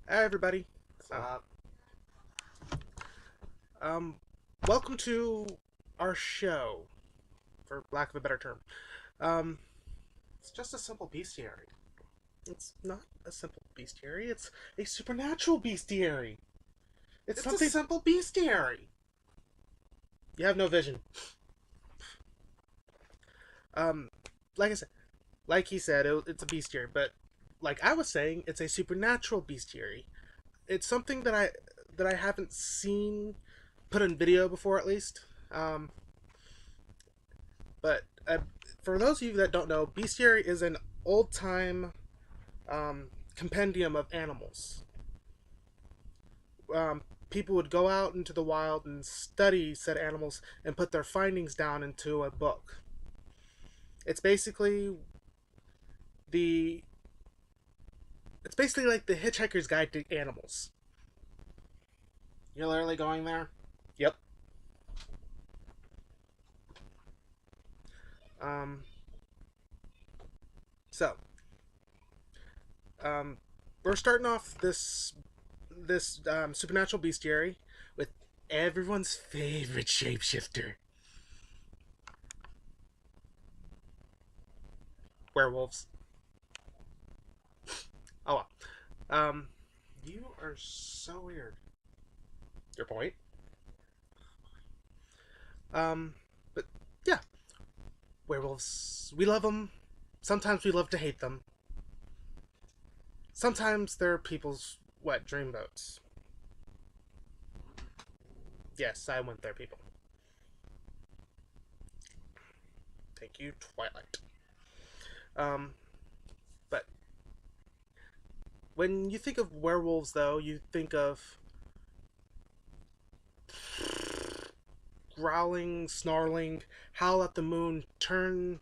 Hi, everybody. Um, Uh, um, Welcome to our show, for lack of a better term. Um, it's just a simple bestiary. it's not a simple bestiary. It's a supernatural bestiary. It's It's a something simple bestiary. you have no vision. Um, like I said, like he said, it's a bestiary, but like I was saying, it's a supernatural bestiary. It's something that I haven't seen put in video before, at least. Um, but for those of you that don't know, bestiary is an old time compendium of animals. People would go out into the wild and study said animals and put their findings down into a book. It's basically the it's basically like the Hitchhiker's Guide to Animals. You're literally going there? Yep. Um, so um, we're starting off this supernatural bestiary with everyone's favorite shapeshifter, werewolves. Oh well. You are so weird. Your point. But yeah, werewolves. We love them. Sometimes we love to hate them. Sometimes they're people's wet dreamboats. Yes, I went there, people. Thank you, Twilight. Um, but when you think of werewolves, though, you think of growling, snarling, howl at the moon, turn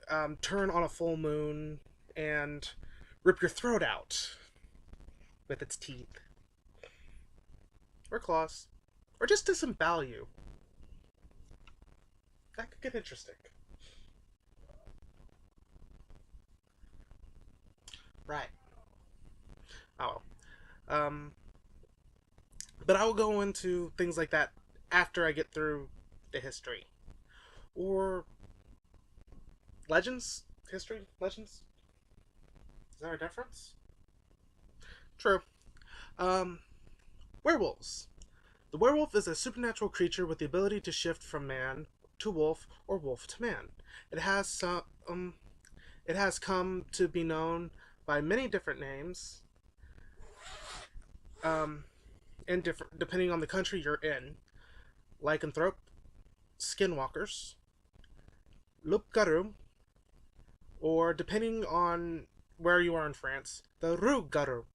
on a full moon, and rip your throat out with its teeth or claws, or just disembowel you. That could get interesting. Right. Oh well. But I will go into things like that after I get through the history or legends. History, legends. Is there a difference? True. Um, Werewolves. The werewolf is a supernatural creature with the ability to shift from man to wolf or wolf to man. It has some. It has come to be known by many different names, um, and different depending on the country you're in. Lycanthrope, skinwalkers, loup-garou, or depending on where you are in France, the rouge-garou.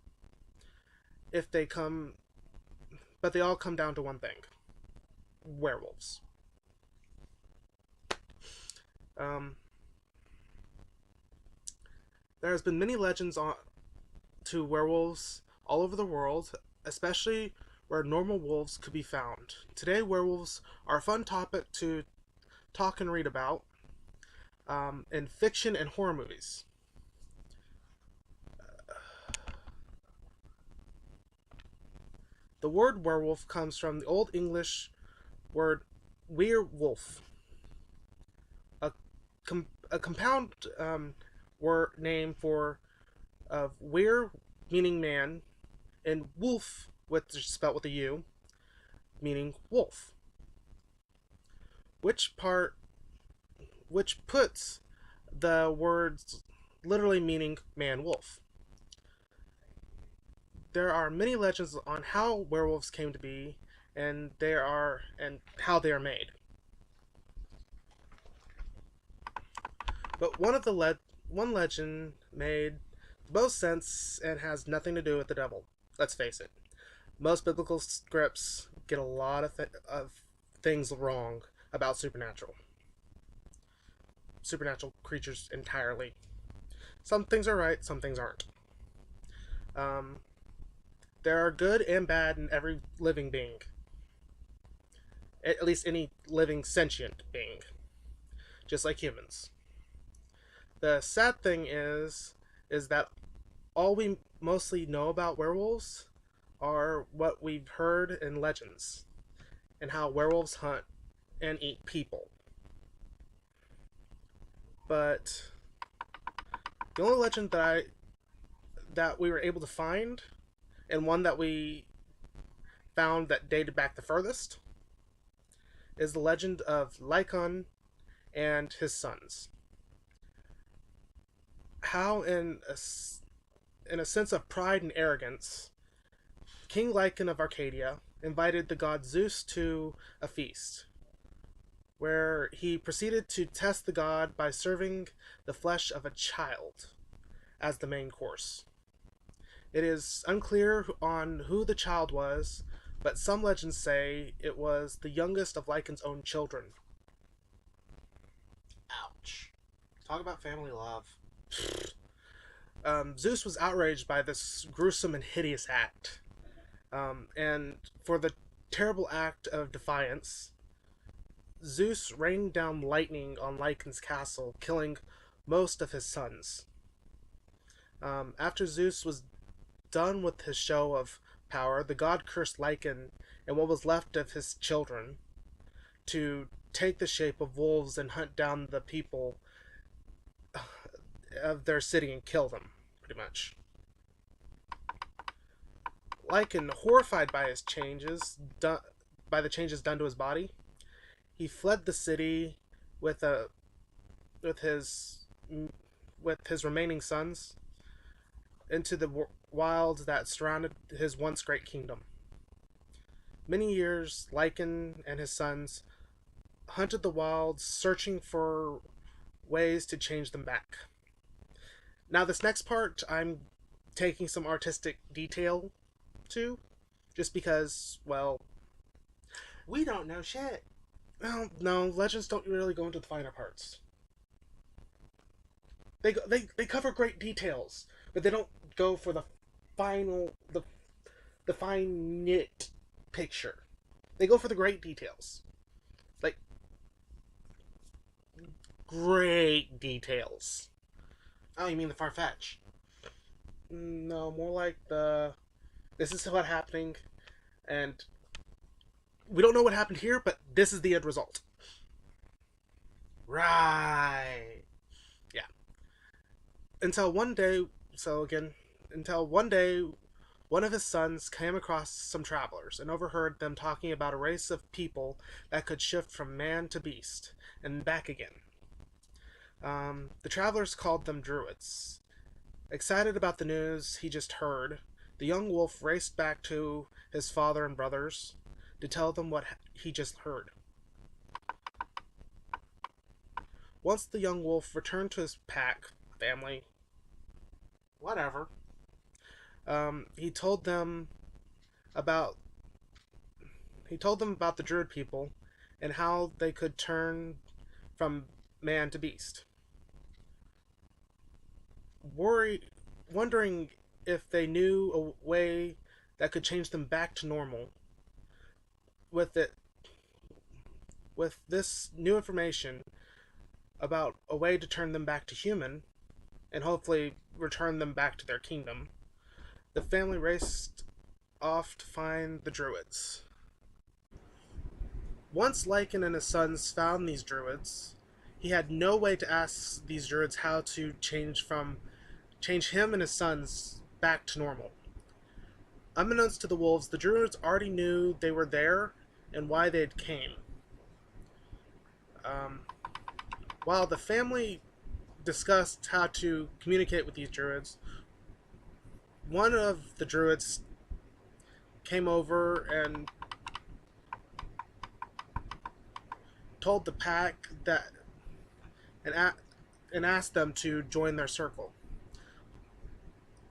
If they come, but they all come down to one thing: werewolves. Um, there has been many legends on to werewolves all over the world, especially where normal wolves could be found. Today, werewolves are a fun topic to talk and read about in fiction and horror movies. The word werewolf comes from the Old English word werewolf, a, a compound word name for were meaning man and wolf, which is spelled with a U, meaning wolf. Which part, which puts the words literally meaning man wolf. There are many legends on how werewolves came to be, and how they are made. But one legend made the most sense and has nothing to do with the devil. Let's face it. Most biblical scripts get a lot of things wrong about supernatural creatures entirely. Some things are right, some things aren't. Um, there are good and bad in every living being, at least any living sentient being, just like humans. The sad thing is that all we mostly know about werewolves are what we've heard in legends and how werewolves hunt and eat people. But the only legend that we were able to find, and one that we found that dated back the furthest, is the legend of Lycon and his sons. How, in a sense of pride and arrogance, King Lycon of Arcadia invited the god Zeus to a feast, where he proceeded to test the god by serving the flesh of a child as the main course. It is unclear on who the child was, but some legends say it was the youngest of Lycon's own children. Ouch. Talk about family love. Zeus was outraged by this gruesome and hideous act, and for the terrible act of defiance, Zeus rained down lightning on Lycon's castle, killing most of his sons. After Zeus was done with his show of power, the god cursed Lycon and what was left of his children to take the shape of wolves and hunt down the people of their city and kill them, pretty much. Lycon, horrified by by the changes done to his body, he fled the city with a with his with his remaining sons into the wilds that surrounded his once great kingdom. Many years, Lycon and his sons hunted the wilds, searching for ways to change them back. Now, this next part, I'm taking some artistic detail to, just because, well, We don't know shit. well, no, legends don't really go into the finer parts. They cover great details, but they don't go for the final the fine knit picture. They go for the great details, like great details. Oh, you mean the Farfetch? No, more like the this is what happening, and we don't know what happened here, but this is the end result. Right. Yeah. Until one day, so again, until one day, one of his sons came across some travelers and overheard them talking about a race of people that could shift from man to beast and back again. The travelers called them druids. Excited about the news he just heard, the young wolf raced back to his father and brothers to tell them what he just heard. Once the young wolf returned to his pack, family, Whatever. he told them about the druid people and how they could turn from man to beast. Wondering if they knew a way that could change them back to normal. With it, with this new information about a way to turn them back to human, and hopefully return them back to their kingdom, the family raced off to find the druids. Once Lycan and his sons found these druids, he had no way to ask these druids how to change him and his sons back to normal. Unbeknownst to the wolves, the druids already knew they were there and why they had came. Um, while the family discussed how to communicate with these druids, one of the druids came over and told the pack that and, and asked them to join their circle.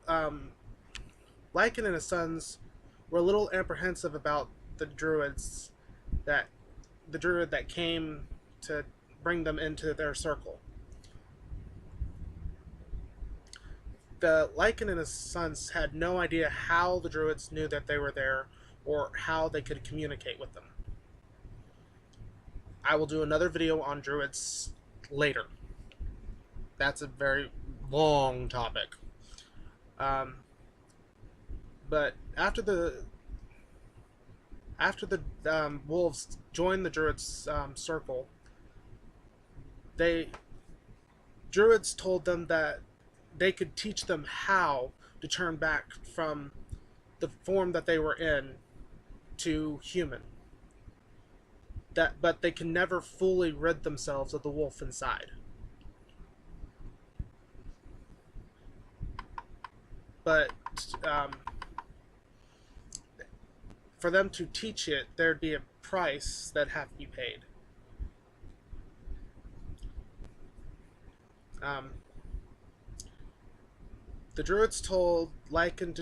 Lycan and his sons were a little apprehensive about the druids that the druid that came to bring them into their circle. The Lycan and his sons had no idea how the druids knew that they were there or how they could communicate with them. I will do another video on druids later. That's a very long topic. Um, but after the wolves joined the druids' circle, they druids told them that they could teach them how to turn back from the form that they were in to human. But they can never fully rid themselves of the wolf inside. But um, for them to teach it, there'd be a price that have to be paid. Um, the druids told Lycan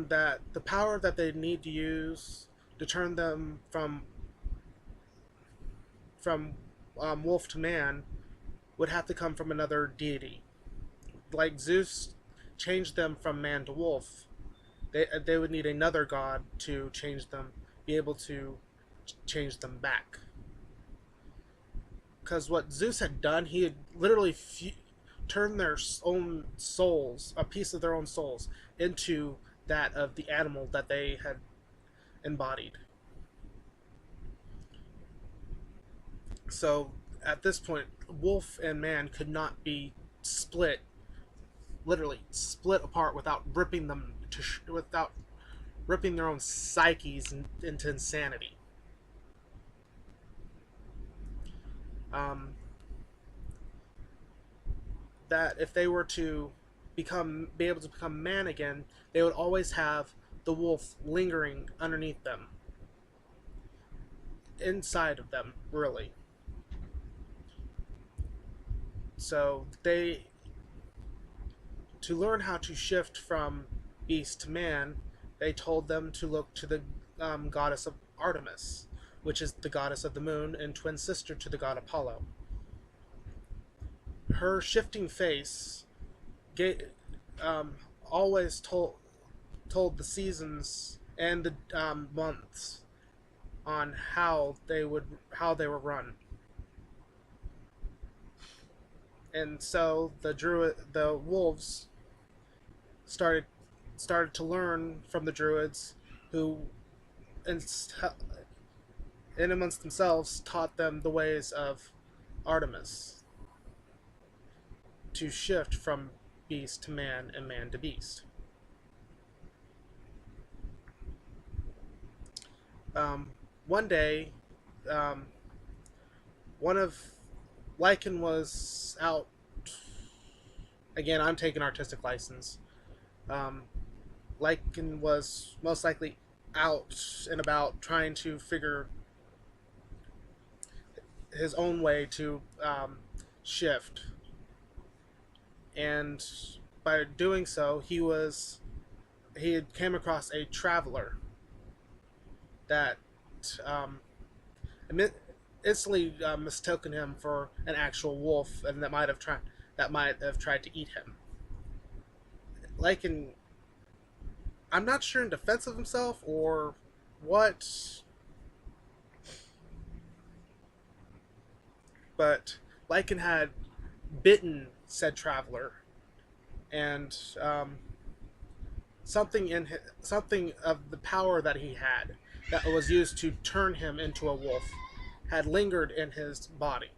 that the power that they need to use to turn them from wolf to man would have to come from another deity. Like Zeus changed them from man to wolf, they would need another god to change them, be able to change them back. Because what Zeus had done, he had literally turned their own souls, a piece of their own souls, into that of the animal that they had embodied. So at this point, wolf and man could not be split, literally split apart without without ripping their own psyches into insanity. Um, that if they were to be able to become man again, they would always have the wolf lingering underneath them, inside of them, really. So to learn how to shift from beast to man, they told them to look to the goddess of Artemis, which is the goddess of the moon and twin sister to the god Apollo. Her shifting face um, always told the seasons and the months on how they were run. And so the wolves started to learn from the druids, who in, in amongst themselves taught them the ways of Artemis to shift from beast to man and man to beast. One day, um, one of Lycan was out. Again, I'm taking artistic license. Um, Lycan was most likely out and about trying to figure his own way to shift, and by doing so, he had came across a traveler that um, instantly mistaken him for an actual wolf, and that might have tried to eat him. Like I'm not sure in defense of himself or what, but Lycan had bitten said traveler, and something of the power that he had that was used to turn him into a wolf had lingered in his body,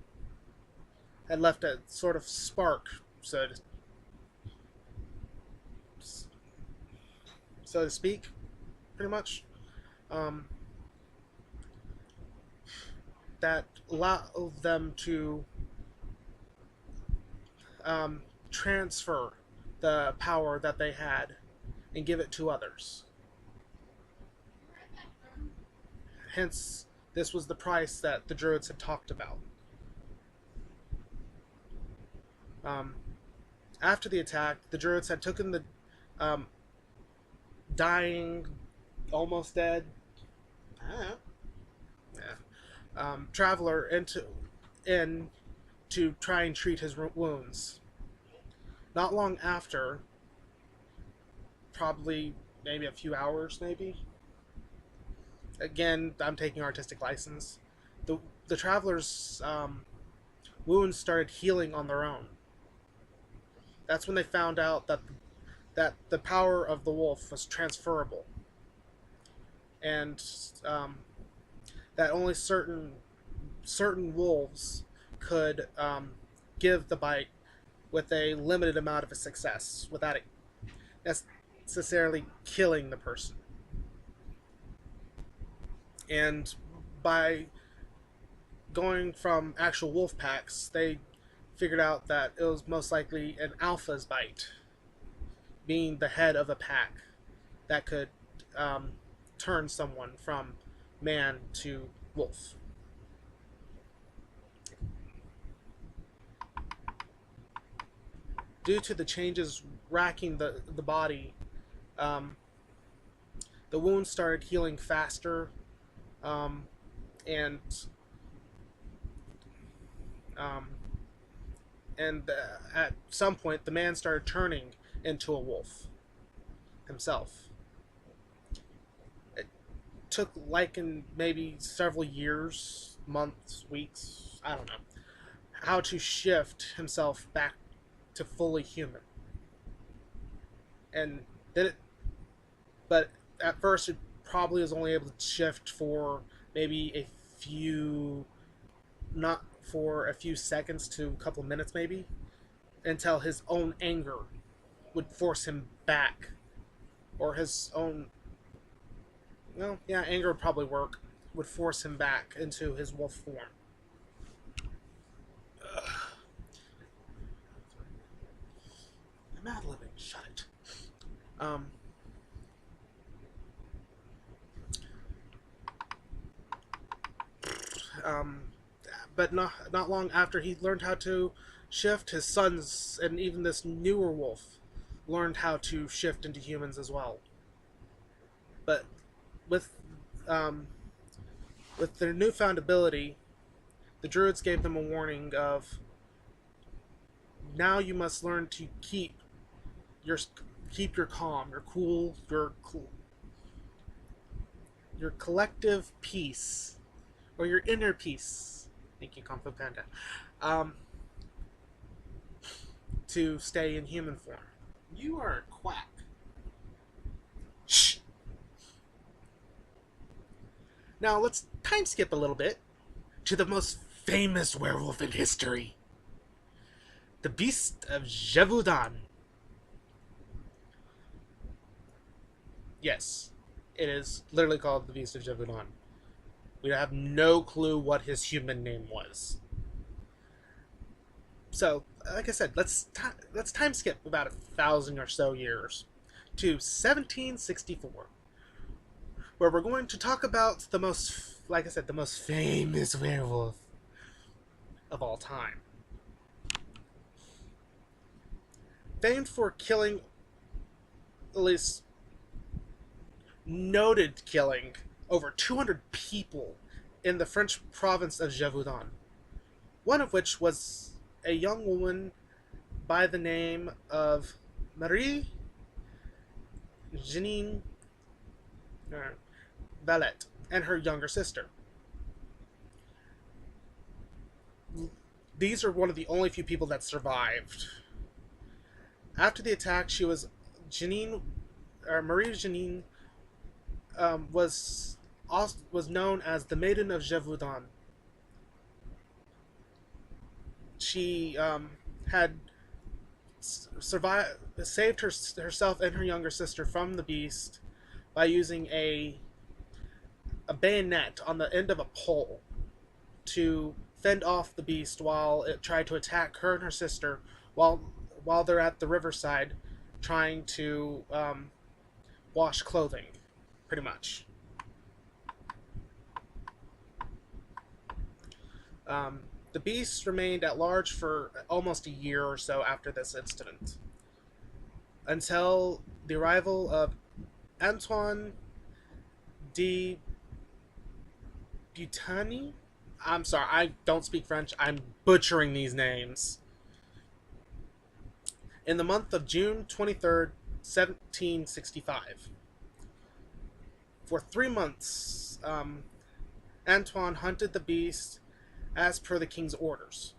had left a sort of spark, so to speak, pretty much, um, that allowed them to transfer the power that they had and give it to others. Hence, this was the price that the druids had talked about. Um, After the attack, the druids had taken the um, dying, almost dead, yeah, traveler in to try and treat his wounds. Not long after, probably maybe a few hours, maybe. Again, I'm taking artistic license. The traveler's wounds started healing on their own. That's when they found out that the power of the wolf was transferable, and um, that only certain wolves could give the bite with a limited amount of a success without it necessarily killing the person. And by going from actual wolf packs, they figured out that it was most likely an alpha's bite, being the head of a pack that could um, turn someone from man to wolf. Due to the changes racking the body, um, the wounds started healing faster, um, and um, at some point the man started turning into a wolf himself. It took like in maybe several years, months, weeks, I don't know, how to shift himself back to fully human. And then it, but at first it probably was only able to shift for maybe a few, not for a few seconds to a couple minutes maybe, until his own anger would force him back, or his own, well, yeah, anger would probably work, would force him back into his wolf form. I'm ad libbing. Shut it. Um, um, but not long after he learned how to shift, his sons and even this newer wolf learned how to shift into humans as well. But with um, with their newfound ability, the druids gave them a warning of, now you must learn to your keep your calm, your cool, your collective peace, or your inner peace. Thank you, Kung Fu Panda. Um, to stay in human form. You are a quack. Shh. Now let's time skip a little bit to the most famous werewolf in history, the Beast of Gévaudan. Yes, it is literally called the Beast of Gévaudan. We have no clue what his human name was. So, like I said, let's time skip about 1,000 or so years to 1764, where we're going to talk about the most, like I said, the most famous werewolf of all time. Famed for killing, at least noted killing, over 200 people in the French province of Gévaudan. One of which was a young woman by the name of Marie Jeanine Valette and her younger sister. These are one of the only few people that survived. After the attack, she was Marie Jeanine was known as the Maiden of Gévaudan. She had saved herself and her younger sister from the beast by using a bayonet on the end of a pole to fend off the beast while it tried to attack her and her sister while they're at the riverside trying to wash clothing, pretty much. The beast remained at large for almost a year or so after this incident, until the arrival of Antoine de Butani. I'm sorry, I don't speak French. I'm butchering these names. In the month of June 23rd, 1765. For 3 months, Antoine hunted the beast as per the king's orders.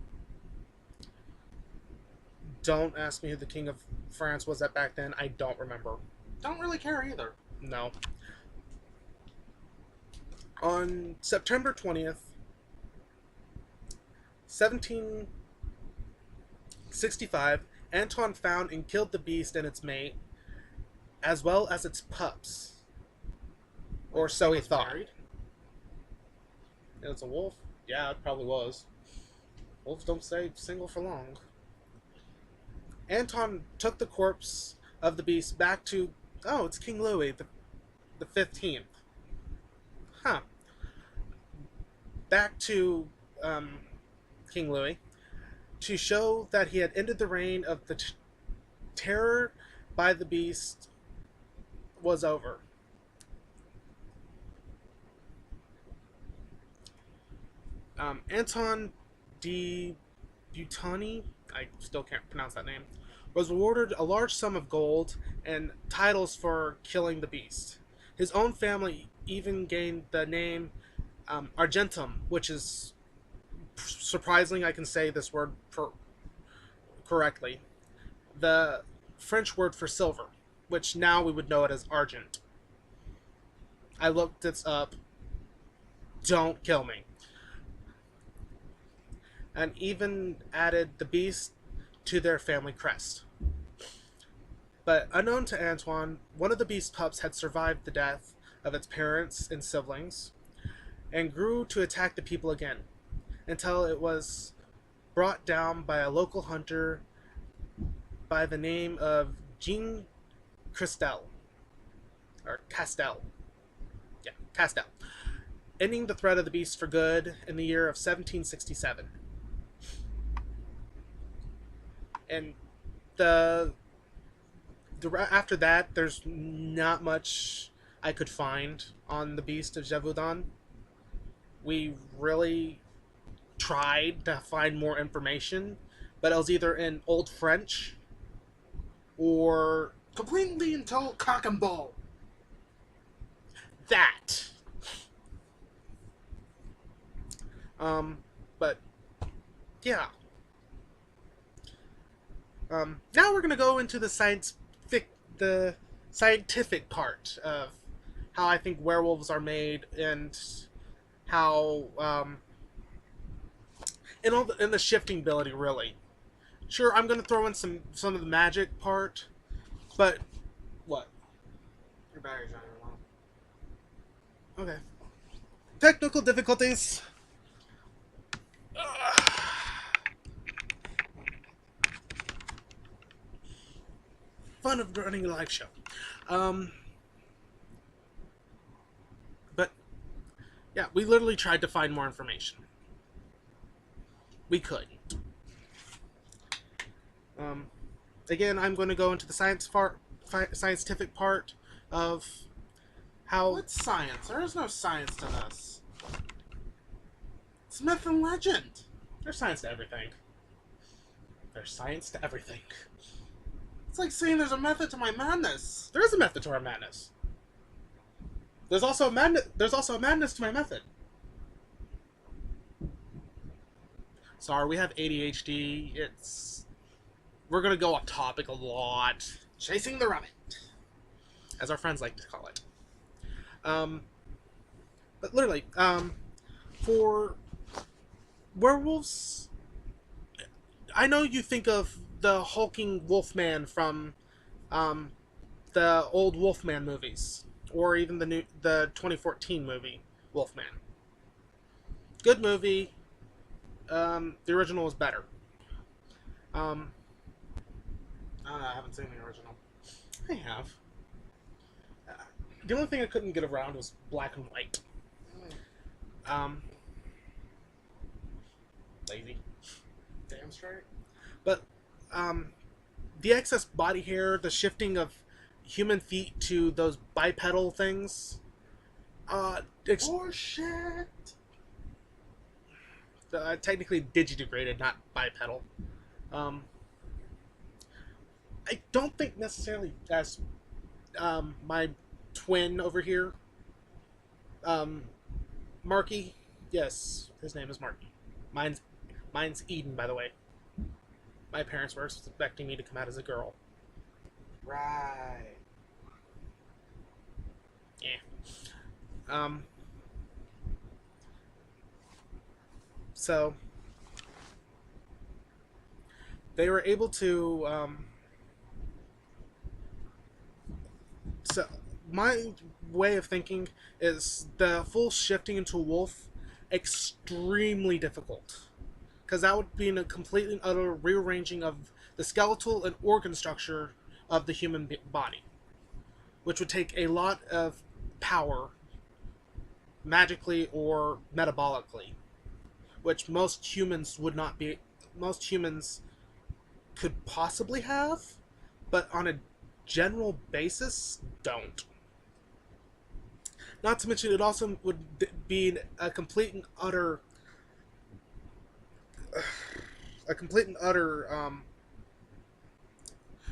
Don't ask me who the King of France was at back then. I don't remember. Don't really care either. No. On September 20th, 1765, Anton found and killed the beast and its mate, as well as its pups. Or so he thought. Married? It was a wolf? Yeah, it probably was. Wolves don't stay single for long. Anton took the corpse of the beast back to... Oh, it's King Louis, the 15th. Huh. Back to King Louis to show that he had ended the reign of the terror by the beast was over. Anton de Butani, I still can't pronounce that name, was awarded a large sum of gold and titles for killing the beast. His own family even gained the name Argentum, which is surprisingly, I can say this word correctly. The French word for silver, which now we would know it as argent. I looked this up. Don't kill me. And even added the beast to their family crest. But unknown to Antoine, one of the beast's pups had survived the death of its parents and siblings, and grew to attack the people again, until it was brought down by a local hunter by the name of Jean Cristel. Or Castel. Yeah, Castel. Ending the threat of the beast for good in the year of 1767. And after that, there's not much I could find on the Beast of Gévaudan. We really tried to find more information, but it was either in Old French or Completely until cock and bull. that. But yeah. Now we're gonna go into the scientific part of how I think werewolves are made and how and the shifting ability really. Sure, I'm gonna throw in some of the magic part, but what? Your battery's not even low. Okay. Technical difficulties. Fun of running a live show. But yeah, we literally tried to find more information. We couldn't. Again, I'm going to go into the scientific part of how... What's science? There is no science to this. It's myth and legend. There's science to everything. There's science to everything. It's like saying there's a method to my madness. There is a method to our madness. There's also a madness to my method. Sorry, we have ADHD. We're gonna go off topic a lot. Chasing the rabbit, as our friends like to call it. But literally, for werewolves, I know you think of the hulking Wolfman from the old Wolfman movies, or even the 2014 movie Wolfman. Good movie. The original was better. I haven't seen the original. I have. The only thing I couldn't get around was black and white. Lazy. Damn straight. But the excess body hair, the shifting of human feet to those bipedal things. Bullshit. Technically digidegraded, not bipedal. I don't think necessarily as my twin over here, Marky. Yes, his name is Marky. Mine's Eden, by the way. my parents were expecting me to come out as a girl. Right. Yeah. Um. So they were able to. So my way of thinking is the full shifting into a wolf extremely difficult, because that would be a complete and utter rearranging of the skeletal and organ structure of the human body, which would take a lot of power, magically or metabolically, which most humans would not be. Most humans could possibly have, but on a general basis, don't. Not to mention, it also would be a complete and utter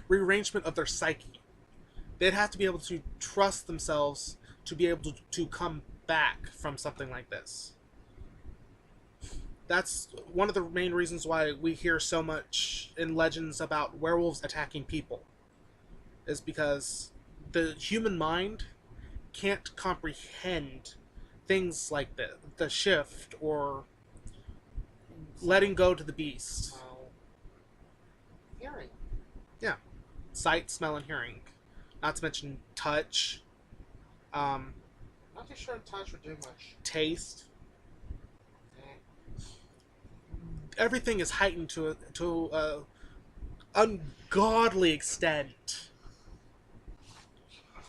rearrangement of their psyche. They'd have to be able to trust themselves to be able to come back from something like this. That's one of the main reasons why we hear so much in legends about werewolves attacking people, is because the human mind can't comprehend things like the shift or letting go to the beast. Well, hearing. Yeah, sight, smell, and hearing. Not to mention touch, um, Not too sure touch would do much. taste. Eh. Everything is heightened to a ungodly extent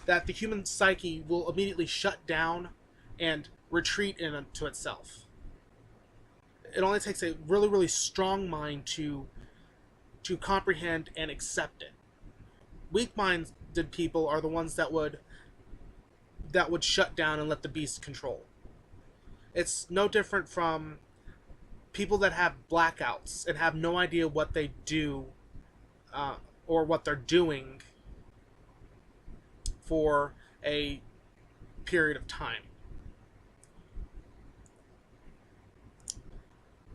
that the human psyche will immediately shut down and retreat into itself. It only takes a really, really strong mind to comprehend and accept it. Weak-minded people are the ones that would shut down and let the beast control. It's no different from people that have blackouts and have no idea what they do uh, or what they're doing for a period of time.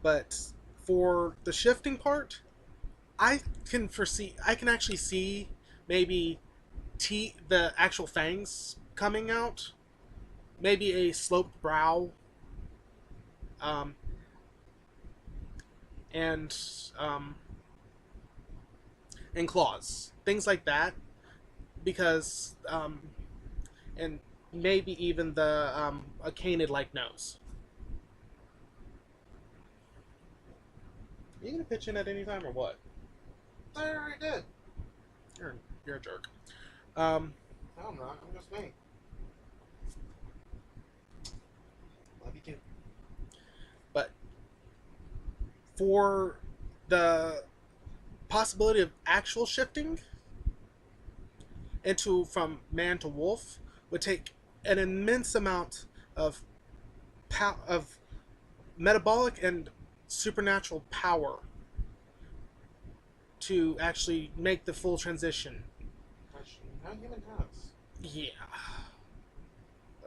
But for the shifting part, I can actually see maybe the actual fangs coming out, maybe a sloped brow, um, and um, and claws, things like that, because and maybe even a canid like nose. Are you gonna pitch in at any time or what? I already did. You're you're a jerk. Um, No, I'm not. I'm just me. Love you too. but for the possibility of actual shifting into from man to wolf would take an immense amount of of metabolic and supernatural power to actually make the full transition. Which no human has. Yeah,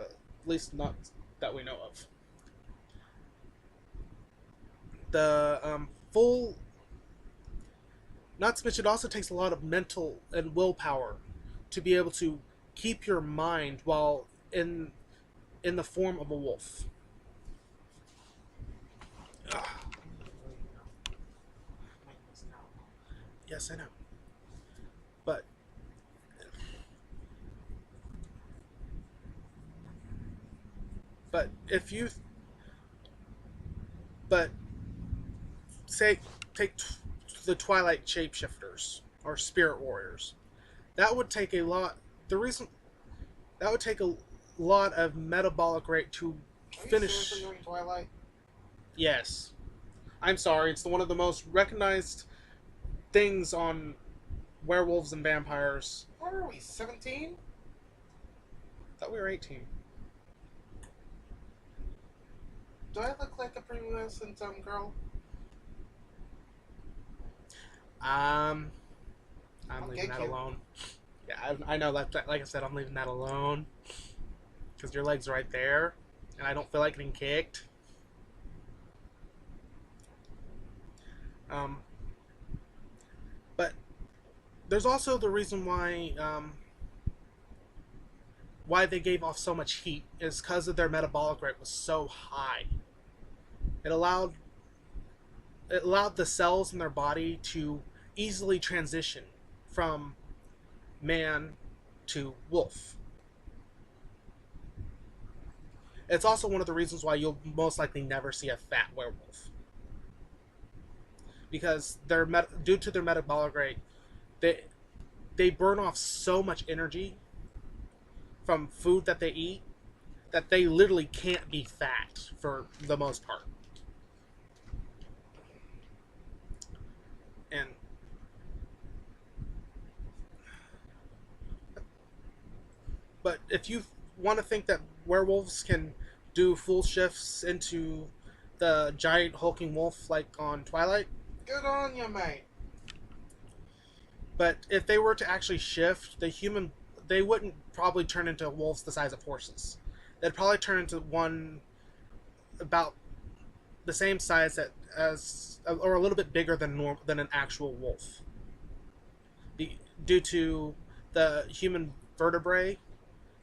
at least not that we know of. The full. Not to mention, it also takes a lot of mental and willpower to be able to keep your mind while in the form of a wolf. Ugh. Yes, I know. But if you but say take the Twilight shapeshifters or spirit warriors, that would take a lot. The reason that would take a lot of metabolic rate to Are you finish. seriously doing Twilight? Yes, I'm sorry. It's one of the most recognized things on werewolves and vampires. What are we, 17? I thought we were 18. Do I look like a premodern girl? Um, I'm I'll leaving get that you. alone. Yeah, I know that. Like I said, I'm leaving that alone because your leg's right there, and I don't feel like getting kicked. Um, there's also the reason why they gave off so much heat is because of their metabolic rate was so high. It allowed the cells in their body to easily transition from man to wolf. It's also one of the reasons why you'll most likely never see a fat werewolf, because due to their metabolic rate, they they burn off so much energy from food that they eat that they literally can't be fat for the most part. And but if you want to think that werewolves can do full shifts into the giant hulking wolf like on Twilight, Good on you, mate. but if they were to actually shift, they wouldn't probably turn into wolves the size of horses. They'd probably turn into one about the same size as or a little bit bigger than an actual wolf, due to the human vertebrae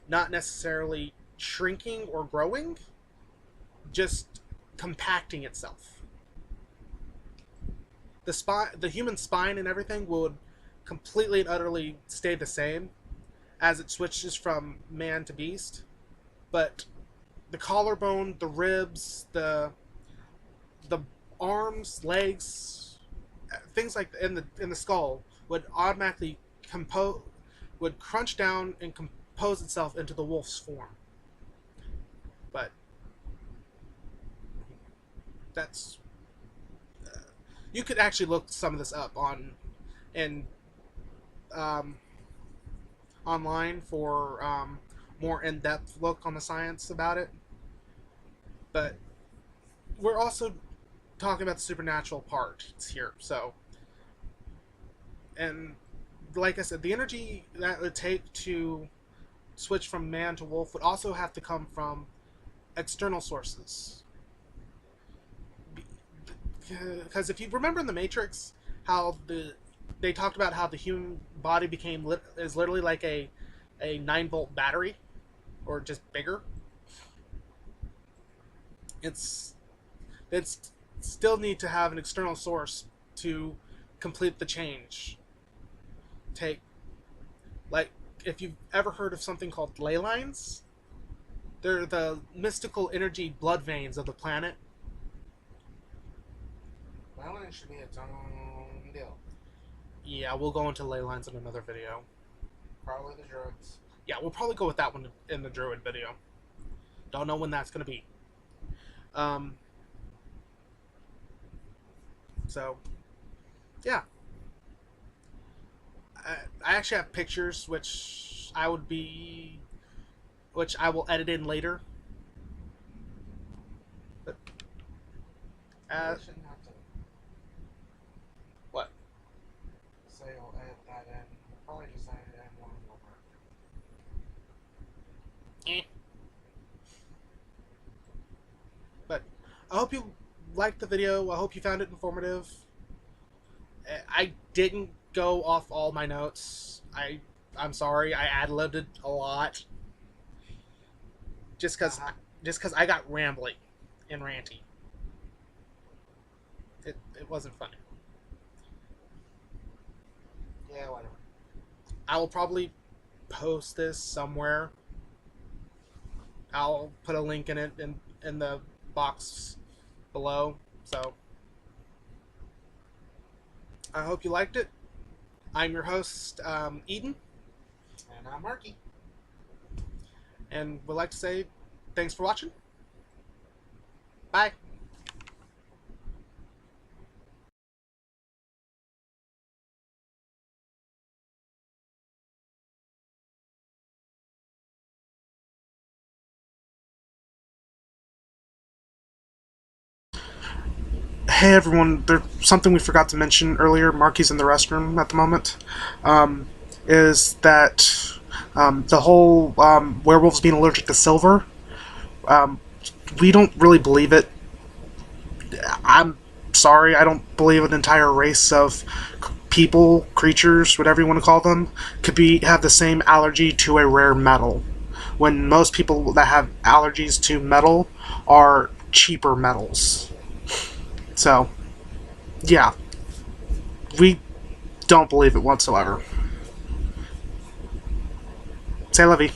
not necessarily shrinking or growing, just compacting itself. The human spine and everything would completely and utterly stay the same as it switches from man to beast, but the collarbone, the ribs, the arms, legs, things like in the skull would automatically would crunch down and compose itself into the wolf's form. But that's you could actually look some of this up and um, online for more in-depth look on the science about it. But we're also talking about the supernatural parts here. So, and like I said, the energy that it would take to switch from man to wolf would also have to come from external sources. Because if you remember in the Matrix, how they talked about how the human body is literally like a 9-volt battery, or just bigger. It's still need to have an external source to complete the change. Take, like, if you've ever heard of something called ley lines, they're the mystical energy blood veins of the planet. Well, it should be its own deal. Yeah, we'll go into ley lines in another video. Probably the drugs. Yeah, we'll probably go with that one in the druid video. Don't know when that's going to be. So, yeah. I actually have pictures which I will edit in later. But You shouldn't have to what? say you'll edit that in. Probably just edit it in one over. But I hope you liked the video. I hope you found it informative. I didn't go off all my notes. I'm sorry. I ad-libbed it a lot. Just because I got rambly and ranty. It wasn't funny. Yeah, whatever. I will probably post this somewhere. I'll put a link in it in the box below. So I hope you liked it. I'm your host, Eden. And I'm Marky. And would like to say thanks for watching. Bye. Hey everyone, there's something we forgot to mention earlier. Marky's in the restroom at the moment. Is that the whole werewolves being allergic to silver? We don't really believe it. I'm sorry, I don't believe an entire race of people, creatures, whatever you want to call them, have the same allergy to a rare metal, when most people that have allergies to metal are cheaper metals. So, yeah, we don't believe it whatsoever. Say la vie.